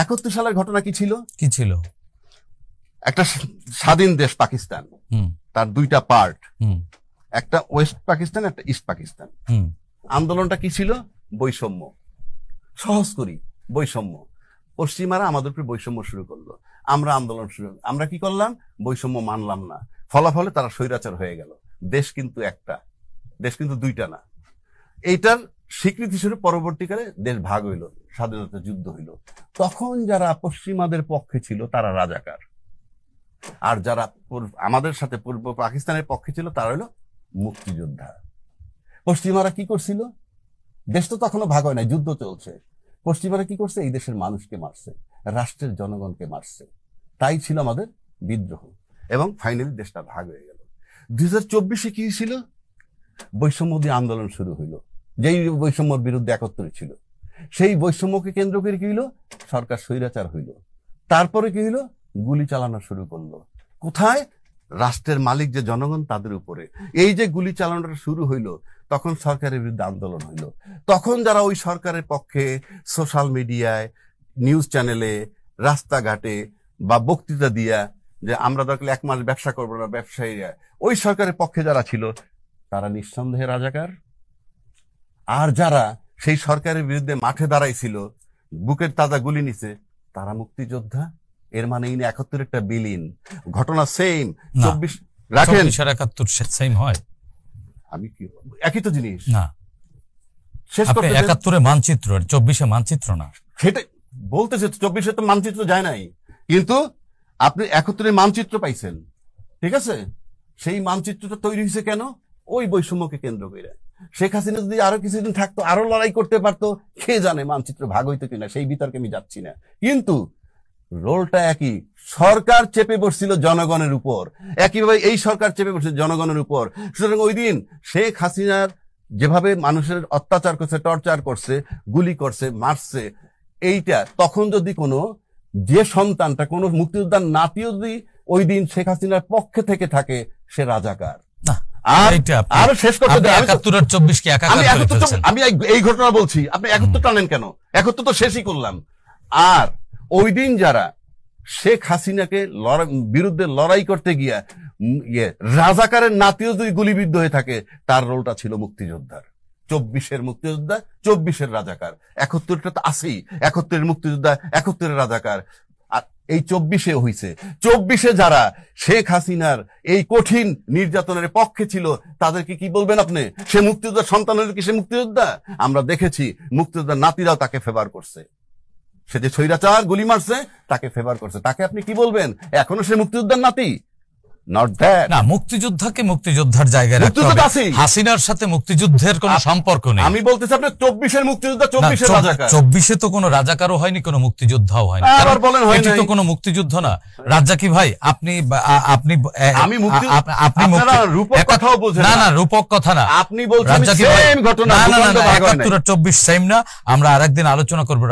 71 সালের ঘটনা কি ছিল? একটা স্বাধীন দেশ পাকিস্তান, তার দুইটা পার্ট, একটা ওয়েস্ট পাকিস্তান, একটা ইস্ট পাকিস্তান। আন্দোলনটা কি ছিল? বৈষম্য। সহজ করি, বৈষম্য। পশ্চিমারা আমাদের উপরে বৈষম্য শুরু করলো, আমরা আন্দোলন আমরা কি করলাম? বৈষম্য মানলাম না। ফলাফলে তারা স্বৈরাচার হয়ে গেল। দেশ কিন্তু একটা, দেশ কিন্তু দুইটা না। এইটার স্বীকৃতি হিসেবে পরবর্তীকালে দেশ ভাগ হইল, স্বাধীনতা যুদ্ধ হইল। তখন যারা পশ্চিমাদের পক্ষে ছিল তারা রাজাকার, আর যারা আমাদের সাথে পূর্ব পাকিস্তানের পক্ষে ছিল তারা হলো মুক্তিযোদ্ধা। পশ্চিমারা কি করছিল? দেশ তো তখনও ভাগ হয় নাই, যুদ্ধ চলছে। পশ্চিমারা কি করছে? এই দেশের মানুষকে মারছে, রাষ্ট্রের জনগণকে মারছে। তাই ছিল আমাদের বিদ্রোহ, এবং ফাইনালি দেশটা ভাগ হয়ে গেল। 2024-এ কি ছিল? বৈষম্যদী আন্দোলন শুরু হইল, যেই বৈষম্যর বিরুদ্ধে 71 ছিল। সেই বৈষম্যকে কেন্দ্র করে কি হইল? সরকার স্বৈরাচার হইল। তারপরে কি হইল? গুলি চালানো শুরু করলো। কোথায়? রাষ্ট্রের মালিক যে জনগণ, তাদের উপরে। এই যে গুলি চালানোটা শুরু হইল, তখন সরকারের বিরুদ্ধে আন্দোলন হইল। তখন যারা ওই সরকারের পক্ষে সোশ্যাল মিডিয়ায়, নিউজ চ্যানেলে, রাস্তাঘাটে বা বক্তৃতা দিয়া যে আমরা দরকার 1 মাস ব্যবসা করবো না, ব্যবসায়ীরা, ওই সরকারের পক্ষে যারা ছিল তারা নিঃসন্দেহে রাজাকার। আর যারা সেই সরকারের বিরুদ্ধে মাঠে দাঁড়াইছিল, বুকের তাজা গুলি নিছে, তারা মুক্তিযোদ্ধা। এর মানে 71 একটা বিলীন ঘটনা। সেম 24 রাখেন, 71 সেম হয়। আমি কি একই তো জিনিস না, শেষ করতে 71-এ মানচিত্র, 24-এ মানচিত্র না, সেটা বলতেছে। 24-এ তো মানচিত্র যায় নাই, কিন্তু আপনি 71-এ মানচিত্র পাইছেন, ঠিক আছে? সেই মানচিত্রটা তৈরি হয়েছে কেন? ওই বৈষম্যকে কেন্দ্র করে। শেখ হাসিনা যদি আরো কিছুদিন থাকতো, আরো লড়াই করতে পারতো, কে জানে মানচিত্র ভাগ হইতো কিনা, সেই বিতর্কে আমি যাচ্ছি না। কিন্তু রোলটা একই। সরকার চেপে বসছিল জনগণের উপর, একইভাবে এই সরকার চেপে বসছিল জনগণের উপর। সুতরাং ওই দিন শেখ হাসিনার যেভাবে মানুষের অত্যাচার করছে, টর্চার করছে, গুলি করছে, মারছে, এইটা তখন যদি কোনো যে সন্তানটা, কোনো মুক্তিযোদ্ধার নাতিও যদি ওই দিন শেখ হাসিনার পক্ষে থেকে থাকে, সে রাজাকার। আর শেষ করতে আমি এই ঘটনা বলছি, আপনি 71 টানেন কেন? 71 তো শেষই করলাম। আর ওই দিন যারা শেখ হাসিনাকে বিরুদ্ধে লড়াই করতে গিয়া রাজাকারের নাতিও যদি গুলিবিদ্ধ হয়ে থাকে, তার রোলটা ছিল মুক্তিযোদ্ধার। 24-এর মুক্তিযোদ্ধা, 24-এর রাজাকার। 71-টা তো আছেই, 71-এর মুক্তিযোদ্ধা, 71-এর রাজাকার। আর এই 24-এ হইছে। 24-এ যারা শেখ হাসিনার এই কঠিন নির্যাতনের পক্ষে ছিল, তাদেরকে কি বলবেন আপনি? সে মুক্তিযোদ্ধার সন্তান হলে কি সে মুক্তিযোদ্ধা? আমরা দেখেছি মুক্তিযোদ্ধার নাতিরাও তাকে ফেভার করছে। সে যে স্বৈরাচার গুলি মারছে, তাকে ফেভার করছে। তাকে আপনি কি বলবেন? এখনো সে মুক্তিযোদ্ধার নাতি? Not that. না, মুক্তিযোদ্ধাকে মুক্তিযোদ্ধার জায়গায় রাখতে হবে। হাসিনার সাথে মুক্তিযুদ্ধের কোনো সম্পর্ক নেই। আমি বলতেছি আপনি 24-এর মুক্তিযোদ্ধা, 24-এর রাজাকার। 24-এ তো কোনো রাজাকারও হয়নি, কোনো মুক্তিযোদ্ধাও হয়নি। আবার বলেন হয় না, এটি তো কোনো মুক্তিযুদ্ধ না। রাজ্জাকি ভাই, আপনি রূপক কথাও বলছেন। না, রূপক কথা না, আপনি বলছেন সেম ঘটনা। না, 71 আর 24 সেম না। আমরা আরেকদিন আলোচনা করবো।